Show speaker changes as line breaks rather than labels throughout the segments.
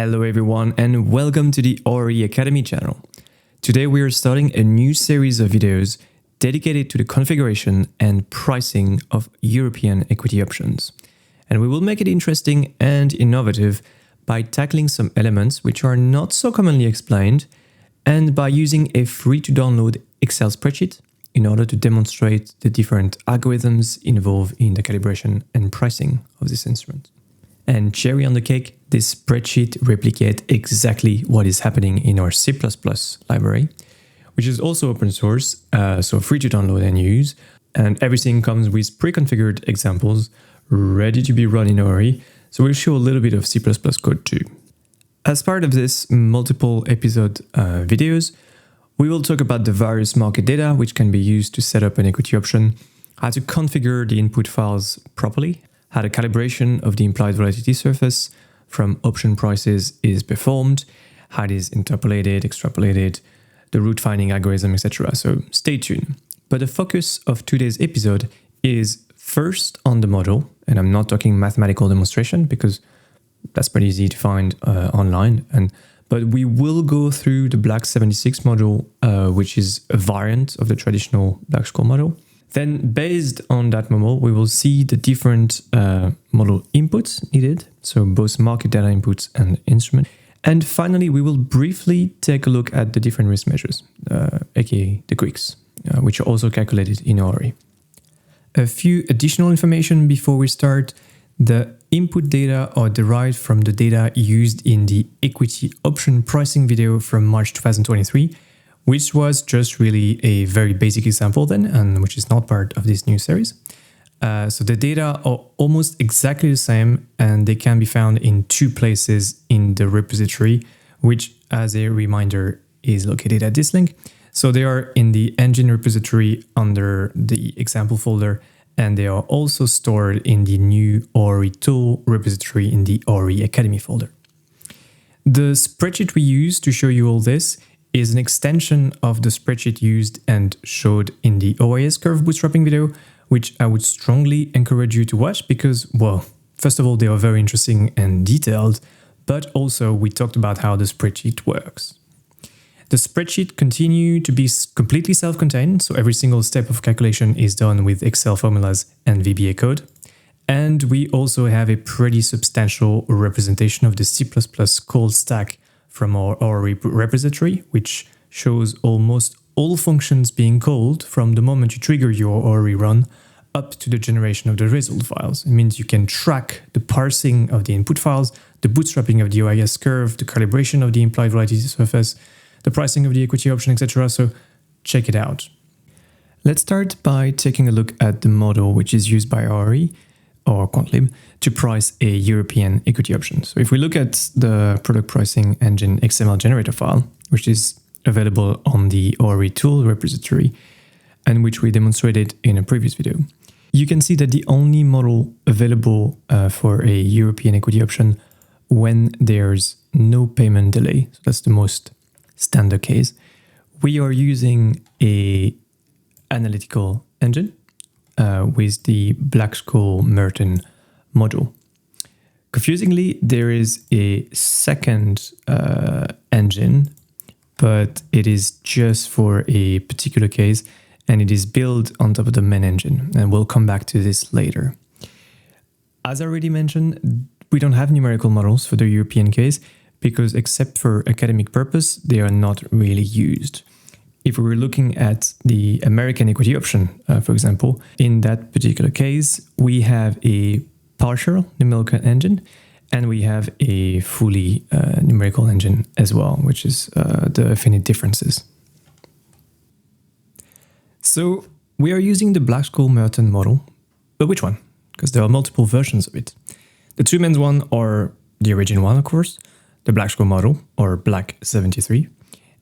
Hello everyone and welcome to the ORE Academy channel. Today we are starting a new series of videos dedicated to the configuration and pricing of European equity options. And we will make it interesting and innovative by tackling some elements which are not so commonly explained and by using a free-to-download Excel spreadsheet in order to demonstrate the different algorithms involved in the calibration and pricing of this instrument. And cherry on the cake, this spreadsheet replicates exactly what is happening in our C++ library, which is also open source, so free to download and use. And everything comes with pre-configured examples ready to be run in ORE, so we'll show a little bit of C++ code too. As part of this multiple episode videos, we will talk about the various market data which can be used to set up an equity option, how to configure the input files properly, how the calibration of the implied volatility surface from option prices is performed, how it is interpolated, extrapolated, the root finding algorithm, etc. So stay tuned. But the focus of today's episode is first on the model, and I'm not talking mathematical demonstration because that's pretty easy to find online. But we will go through the Black 76 model, which is a variant of the traditional Black-Scholes model. Then based on that model, we will see the different model inputs needed, so both market data inputs and instrument. And finally, we will briefly take a look at the different risk measures, aka the quicks, which are also calculated in ORE. A few additional information before we start. The input data are derived from the data used in the equity option pricing video from March 2023, which was just really a very basic example then, and which is not part of this new series. So the data are almost exactly the same, and they can be found in two places in the repository, which, as a reminder, is located at this link. So they are in the engine repository under the example folder, and they are also stored in the new ORE tool repository in the ORE Academy folder. The spreadsheet we use to show you all this is an extension of the spreadsheet used and showed in the OIS curve bootstrapping video, which I would strongly encourage you to watch because, well, first of all, they are very interesting and detailed, but also we talked about how the spreadsheet works. The spreadsheet continues to be completely self-contained, so every single step of calculation is done with Excel formulas and VBA code. And we also have a pretty substantial representation of the C++ call stack from our ORE repository, which shows almost all functions being called from the moment you trigger your ORE run up to the generation of the result files. It means you can track the parsing of the input files, the bootstrapping of the OIS curve, the calibration of the implied volatility surface, the pricing of the equity option, etc. So check it out. Let's start by taking a look at the model which is used by ORE or Quantlib to price a European equity option. So if we look at the product pricing engine XML generator file, which is available on the ORE tool repository and which we demonstrated in a previous video, you can see that the only model available for a European equity option when there's no payment delay, so that's the most standard case, we are using a analytical engine with the Black-Scholes Merton module. Confusingly, there is a second engine, but it is just for a particular case, and it is built on top of the main engine, and we'll come back to this later. As I already mentioned, we don't have numerical models for the European case, because except for academic purpose, they are not really used. If we were looking at the American equity option, for example, in that particular case, we have a partial numerical engine and we have a fully numerical engine as well, which is the finite differences. So we are using the Black-Scholes Merton model, but which one? Because there are multiple versions of it. The two main ones are the original one, of course, the Black-Scholes model, or Black 73,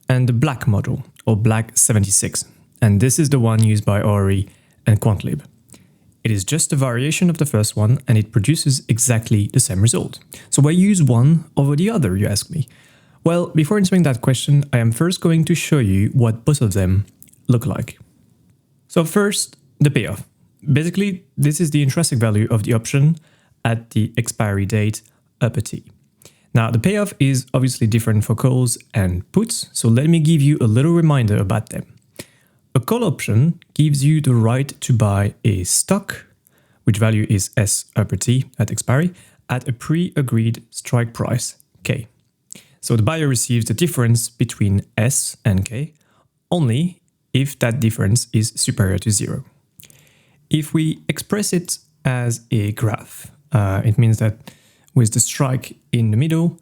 and the Black model, or Black 76. And this is the one used by ORE and Quantlib. It is just a variation of the first one, and it produces exactly the same result. So why use one over the other, you ask me? Well, before answering that question, I am first going to show you what both of them look like. So first, the payoff. Basically, this is the intrinsic value of the option at the expiry date, upper T. Now, the payoff is obviously different for calls and puts, so let me give you a little reminder about them. A call option gives you the right to buy a stock, which value is S_T at expiry, at a pre-agreed strike price, K. So the buyer receives the difference between S and K only if that difference is superior to 0. If we express it as a graph, it means that with the strike in the middle,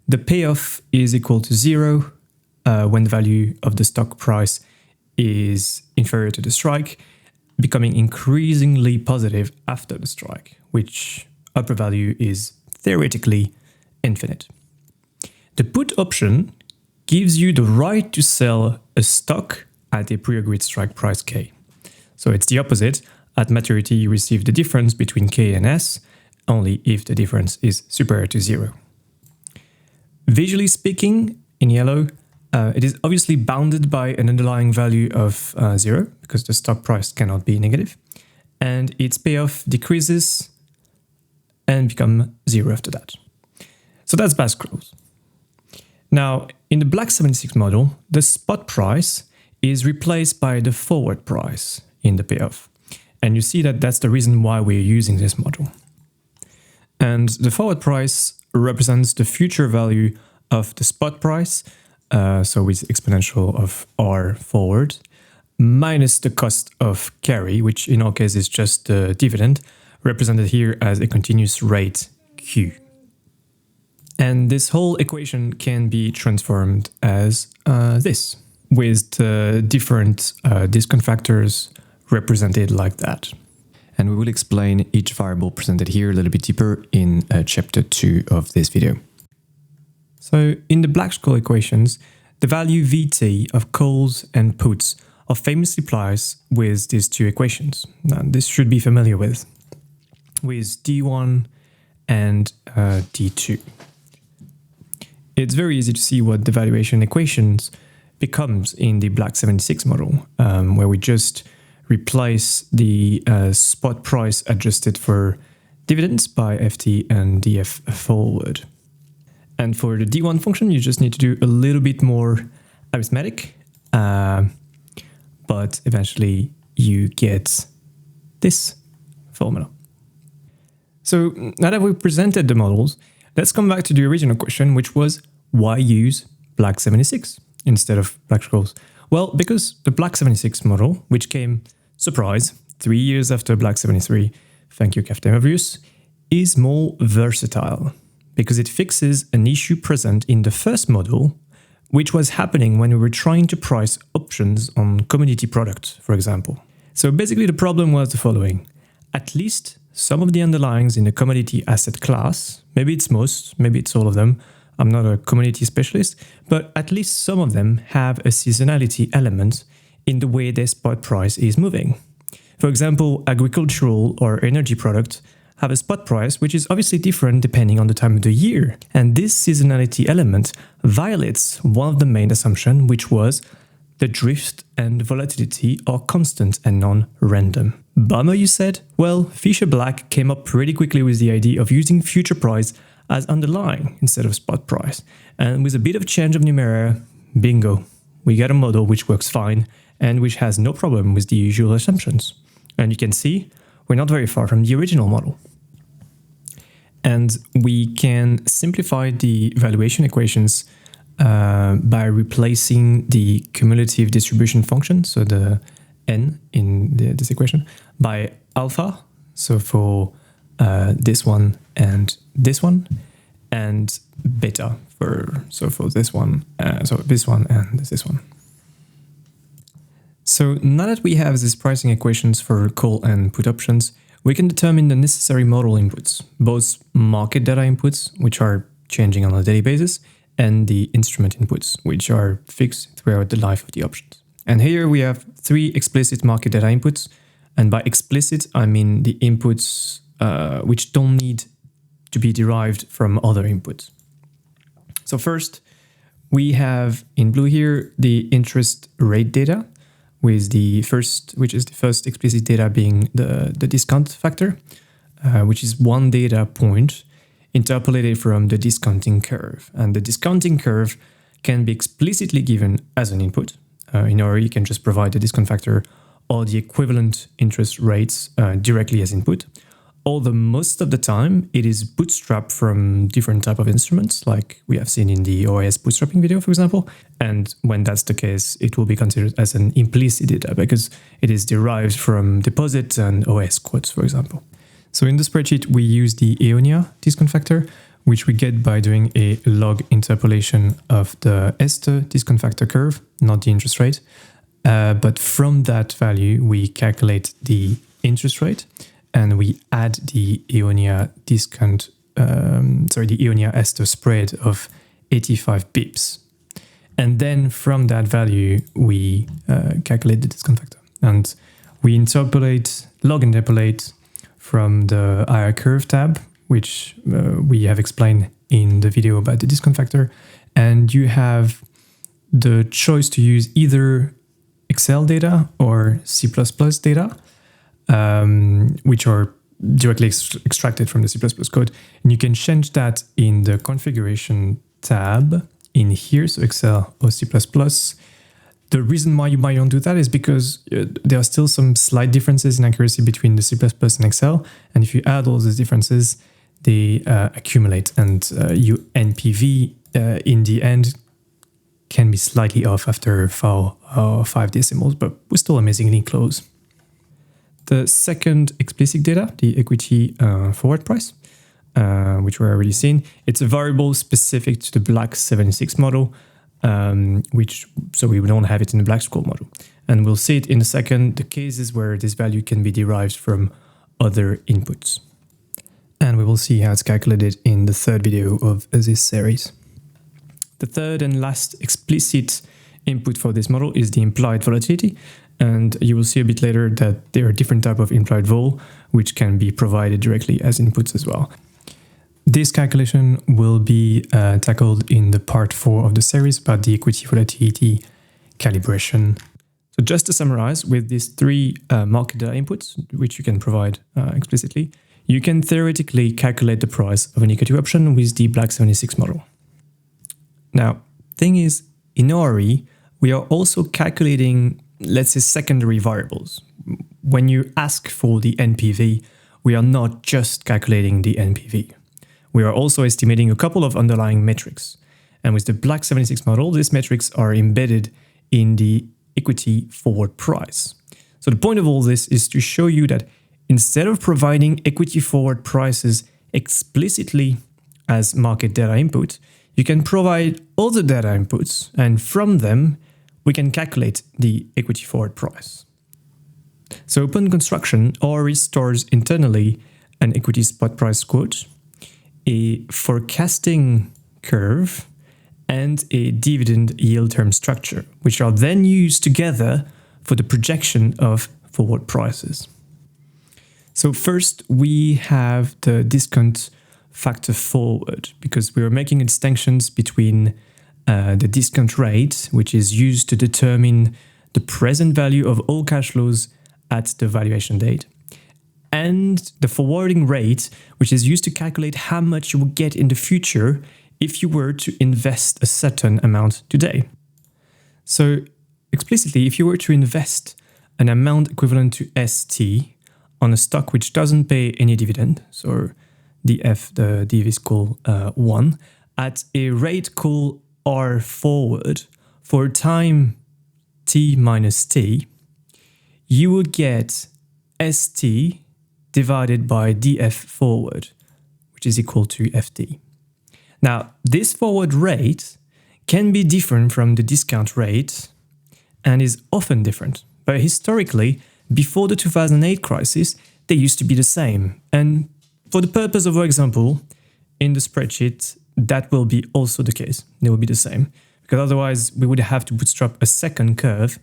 the payoff is equal to 0 when the value of the stock price is inferior to the strike, becoming increasingly positive after the strike, which upper value is theoretically infinite. The put option gives you the right to sell a stock at a pre-agreed strike price K. So it's the opposite. At maturity, you receive the difference between K and S only if the difference is superior to 0. Visually speaking, in yellow, it is obviously bounded by an underlying value of 0 because the stock price cannot be negative, and its payoff decreases and becomes 0 after that. So that's Bass close. Now, in the Black 76 model, the spot price is replaced by the forward price in the payoff. And you see that that's the reason why we're using this model. And the forward price represents the future value of the spot price, so with exponential of R forward, minus the cost of carry, which in our case is just the dividend, represented here as a continuous rate Q. And this whole equation can be transformed as this, with the different discount factors represented like that. And we will explain each variable presented here a little bit deeper in chapter 2 of this video. So in the Black-Scholes equations, the value Vt of calls and puts are famously placed with these two equations. Now, this should be familiar with D1 and D2. It's very easy to see what the valuation equations becomes in the Black 76 model, where we just replace the spot price adjusted for dividends by FT and DF forward. And for the D1 function, you just need to do a little bit more arithmetic, but eventually you get this formula. So now that we've presented the models, let's come back to the original question, which was why use Black 76 instead of Black-Scholes? Well, because the Black 76 model, which came, surprise, 3 years after Black 73, thank you, Captain Obvious, is more versatile because it fixes an issue present in the first model, which was happening when we were trying to price options on commodity products, for example. So basically the problem was the following. At least some of the underlyings in the commodity asset class, maybe it's most, maybe it's all of them, I'm not a commodity specialist, but at least some of them have a seasonality element in the way their spot price is moving. For example, agricultural or energy products have a spot price which is obviously different depending on the time of the year. And this seasonality element violates one of the main assumptions, which was the drift and volatility are constant and non-random. Bummer, you said? Well, Fisher Black came up pretty quickly with the idea of using future price as underlying instead of spot price. And with a bit of change of numeraire, bingo, we get a model which works fine and which has no problem with the usual assumptions. And you can see we're not very far from the original model. And we can simplify the valuation equations by replacing the cumulative distribution function, so the n in this equation, by alpha, so for this one, and beta for this one, and this one. So now that we have these pricing equations for call and put options, we can determine the necessary model inputs, both market data inputs, which are changing on a daily basis, and the instrument inputs, which are fixed throughout the life of the options. And here we have 3 explicit market data inputs, and by explicit, I mean the inputs which don't need to be derived from other inputs. So first, we have in blue here the interest rate data, with the first explicit data being the discount factor, which is one data point interpolated from the discounting curve. And the discounting curve can be explicitly given as an input. In ORE, you can just provide the discount factor or the equivalent interest rates directly as input. Although most of the time it is bootstrapped from different type of instruments, like we have seen in the OS bootstrapping video, for example. And when that's the case, it will be considered as an implicit data because it is derived from deposit and OS quotes, for example. So in the spreadsheet, we use the EONIA discount factor, which we get by doing a log interpolation of the Ester discount factor curve, not the interest rate. But from that value, we calculate the interest rate and we add the EONIA the EONIA Ester spread of 85 bips. And then from that value, we calculate the discount factor. And we log interpolate from the IR curve tab, which we have explained in the video about the discount factor. And you have the choice to use either Excel data or C++ data, which are directly extracted from the C++ code. And you can change that in the configuration tab in here, so Excel or C++. The reason why you might not do that is because there are still some slight differences in accuracy between the C++ and Excel. And if you add all those differences, they accumulate, and your NPV in the end can be slightly off after 4 or 5 decimals, but we're still amazingly close. The second explicit data, the equity forward price, which we're already seen, it's a variable specific to the Black 76 model, so we don't have it in the Black School model. And we'll see it in a second, the cases where this value can be derived from other inputs. And we will see how it's calculated in the third video of this series. The third and last explicit input for this model is the implied volatility. And you will see a bit later that there are different types of implied vol, which can be provided directly as inputs as well. This calculation will be tackled in the part 4 of the series about the equity volatility calibration. So just to summarize, with these 3 market data inputs, which you can provide explicitly, you can theoretically calculate the price of an equity option with the Black 76 model. Now, thing is, in ORE, we are also calculating, let's say, secondary variables. When you ask for the NPV, we are not just calculating the NPV. We are also estimating a couple of underlying metrics. And with the Black 76 model, these metrics are embedded in the equity forward price. So the point of all this is to show you that instead of providing equity forward prices explicitly as market data input, you can provide other data inputs, and from them, we can calculate the equity forward price. So upon construction, ORE stores internally an equity spot price quote, a forecasting curve, and a dividend yield term structure, which are then used together for the projection of forward prices. So first, we have the discount factor forward, because we are making distinctions between the discount rate, which is used to determine the present value of all cash flows at the valuation date, and the forwarding rate, which is used to calculate how much you will get in the future if you were to invest a certain amount today. So explicitly, if you were to invest an amount equivalent to ST on a stock which doesn't pay any dividend, so the div is called 1, at a rate called R forward for time t minus t, you will get ST divided by df forward, which is equal to FT. Now, this forward rate can be different from the discount rate and is often different. But historically, before the 2008 crisis, they used to be the same. And for the purpose of our example, in the spreadsheet, that will be also the case. They will be the same. Because otherwise, we would have to bootstrap a second curve,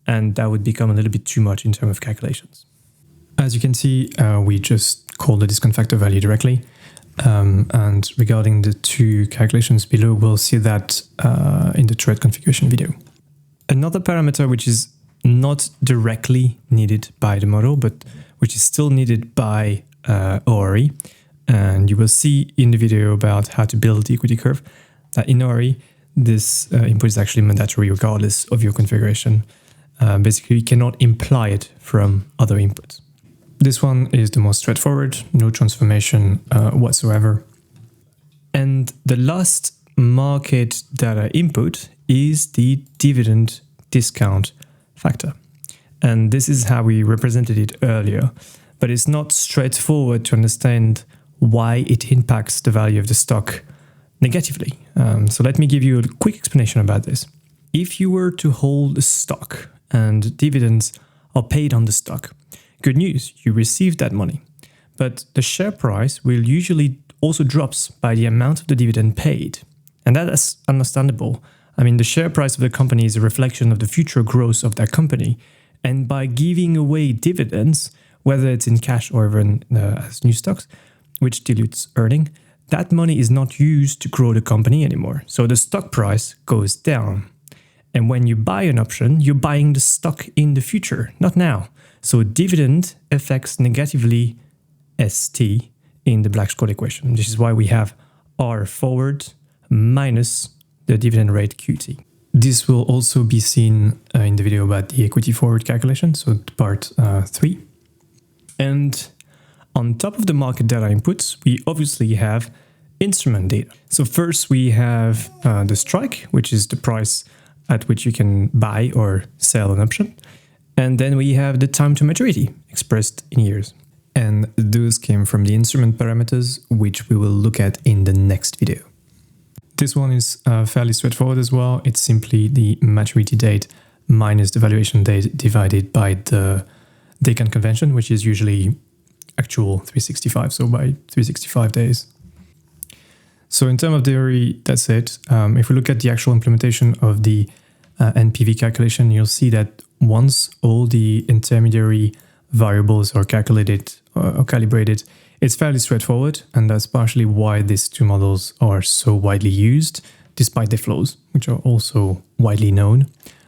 and that would become a little bit too much in terms of calculations. As you can see, we just call the discount factor value directly. And regarding the 2 calculations below, we'll see that in the thread configuration video. Another parameter which is not directly needed by the model, but which is still needed by ORE, And you will see in the video about how to build the equity curve that in ORE, this input is actually mandatory regardless of your configuration. Basically, you cannot imply it from other inputs. This one is the most straightforward, no transformation whatsoever. And the last market data input is the dividend discount factor. And this is how we represented it earlier, but it's not straightforward to understand why it impacts the value of the stock negatively. So let me give you a quick explanation about this. If you were to hold a stock and dividends are paid on the stock, good news, you receive that money. But the share price will usually also drops by the amount of the dividend paid. And that is understandable. I mean, the share price of the company is a reflection of the future growth of that company. And by giving away dividends, whether it's in cash or even as new stocks, which dilutes earning, that money is not used to grow the company anymore. So the stock price goes down. And when you buy an option, you're buying the stock in the future, not now. So dividend affects negatively ST in the Black-Scholes equation. This is why we have R forward minus the dividend rate QT. This will also be seen in the video about the equity forward calculation, so part 3. And on top of the market data inputs, we obviously have instrument data. So first we have the strike, which is the price at which you can buy or sell an option. And then we have the time to maturity, expressed in years. And those came from the instrument parameters, which we will look at in the next video. This one is fairly straightforward as well. It's simply the maturity date minus the valuation date divided by the day count convention, which is usually actual 365, so by 365 days. So in terms of theory, that's it. If we look at the actual implementation of the NPV calculation, you'll see that once all the intermediary variables are calculated or calibrated, it's fairly straightforward, and that's partially why these two models are so widely used, despite their flaws, which are also widely known.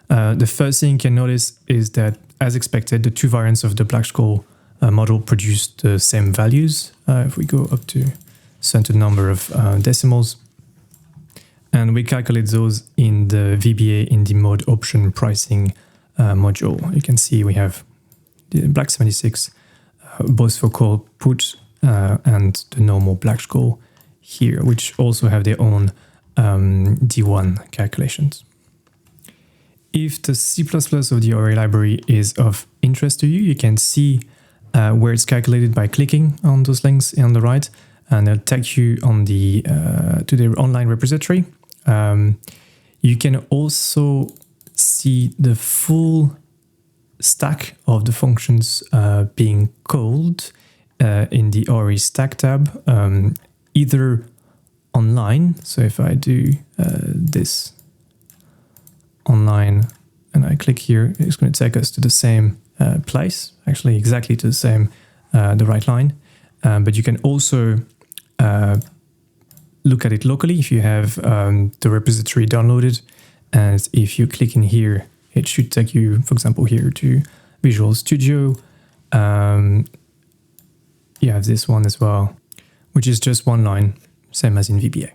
The first thing you can notice is that, as expected, the two variants of the Black-Scholes model produce the same values. If we go up to a certain number of decimals, and we calculate those in the VBA in the mode option pricing module. You can see we have the Black 76, both for call put and the normal Black-Scholes here, which also have their own D1 calculations. If the C++ of the ORE library is of interest to you, you can see where it's calculated by clicking on those links on the right, and it'll take you on the to the online repository. You can also see the full stack of the functions being called in the ORE stack tab, either online. So if I do this online and I click here, it's going to take us to the same place, actually exactly to the same, the right line. But you can also look at it locally if you have the repository downloaded. And if you click in here, it should take you, for example, here to Visual Studio. You have this one as well, which is just one line, same as in VBA.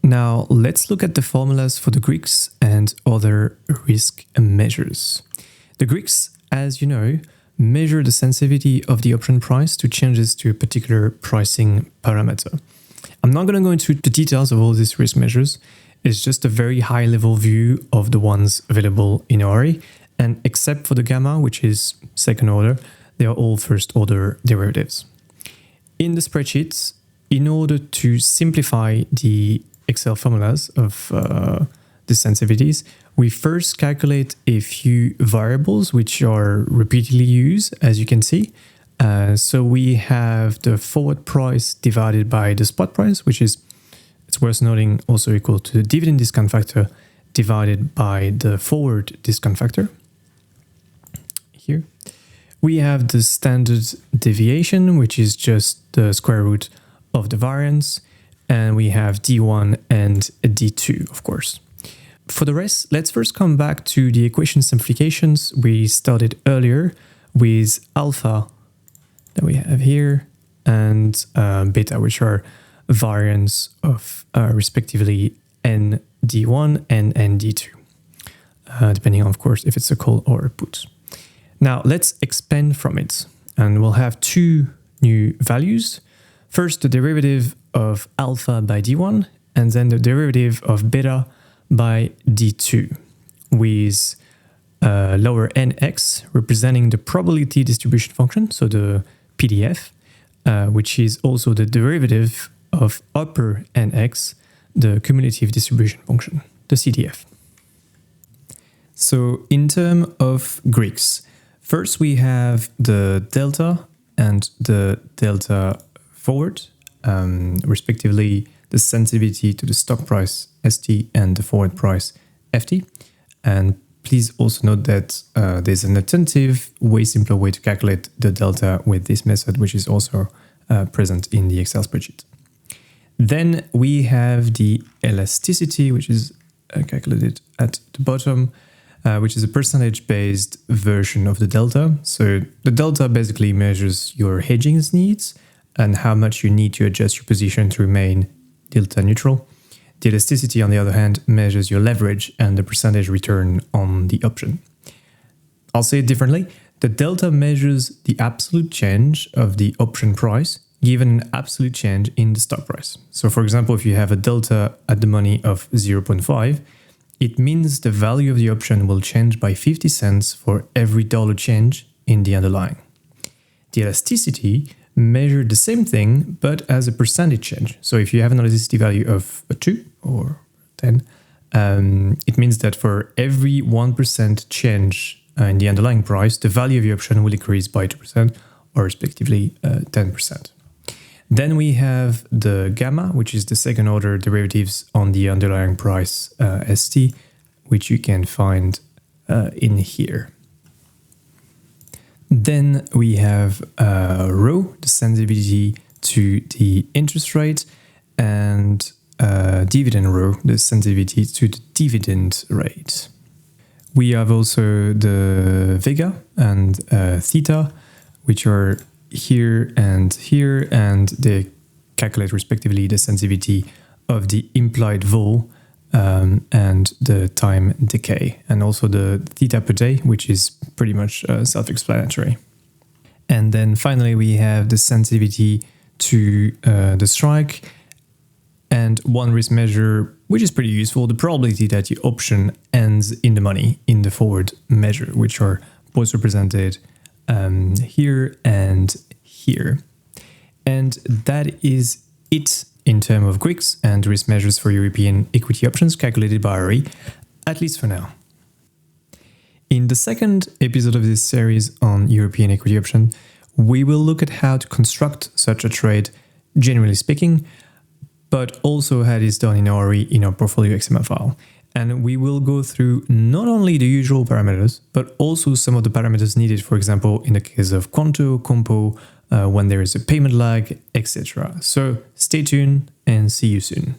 Now, let's look at the formulas for the Greeks and other risk measures. The Greeks, as you know, measure the sensitivity of the option price to changes to a particular pricing parameter. I'm not going to go into the details of all these risk measures. It's just a very high-level view of the ones available in ORE, and except for the gamma, which is second order, they are all first-order derivatives. In the spreadsheets, in order to simplify the Excel formulas of the sensitivities, we first calculate a few variables which are repeatedly used, as you can see. So we have the forward price divided by the spot price, which is, it's worth noting, also equal to the dividend discount factor divided by the forward discount factor. Here. We have the standard deviation, which is just the square root of the variance. And we have D1 and D2, of course. For the rest, let's first come back to the equation simplifications we started earlier with alpha, that we have here, and beta, which are variants of respectively ND1 and ND2, depending on, of course, if it's a call or a put. Now let's expand from it, and we'll have two new values. First, the derivative of alpha by D1, and then the derivative of beta by D2, with lower nx representing the probability distribution function, so the PDF, which is also the derivative of upper nx, the cumulative distribution function, the CDF. So in terms of Greeks, first we have the delta and the delta forward, respectively the sensitivity to the stock price ST and the forward price FT. And please also note that there's an alternative, way simpler way to calculate the delta with this method, which is also present in the Excel spreadsheet. Then we have the elasticity, which is calculated at the bottom, which is a percentage-based version of the delta. So the delta basically measures your hedging needs and how much you need to adjust your position to remain delta neutral. The elasticity, on the other hand, measures your leverage and the percentage return on the option. I'll say it differently. The delta measures the absolute change of the option price given an absolute change in the stock price. So for example, if you have a delta at the money of 0.5, it means the value of the option will change by 50 cents for every dollar change in the underlying. The elasticity measures the same thing, but as a percentage change. So if you have an elasticity value of a 2 or 10, it means that for every 1% change in the underlying price, the value of the option will increase by 2% or respectively 10%. Then we have the gamma, which is the second order derivatives on the underlying price ST, which you can find in here. Then we have rho, the sensitivity to the interest rate, and dividend rho, the sensitivity to the dividend rate. We have also the vega and theta, which are here, and they calculate respectively the sensitivity of the implied vol and the time decay, and also the theta per day, which is pretty much self-explanatory. And then finally we have the sensitivity to the strike, and one risk measure, which is pretty useful, the probability that your option ends in the money in the forward measure, which are both represented here and here. And that is it in terms of Greeks and risk measures for European equity options calculated by ORE, at least for now. In the second episode of this series on European equity option, we will look at how to construct such a trade, generally speaking, but also how it is done in ORE in our portfolio XML file. And we will go through not only the usual parameters, but also some of the parameters needed, for example, in the case of Quanto, Compo, when there is a payment lag, etc. So stay tuned and see you soon.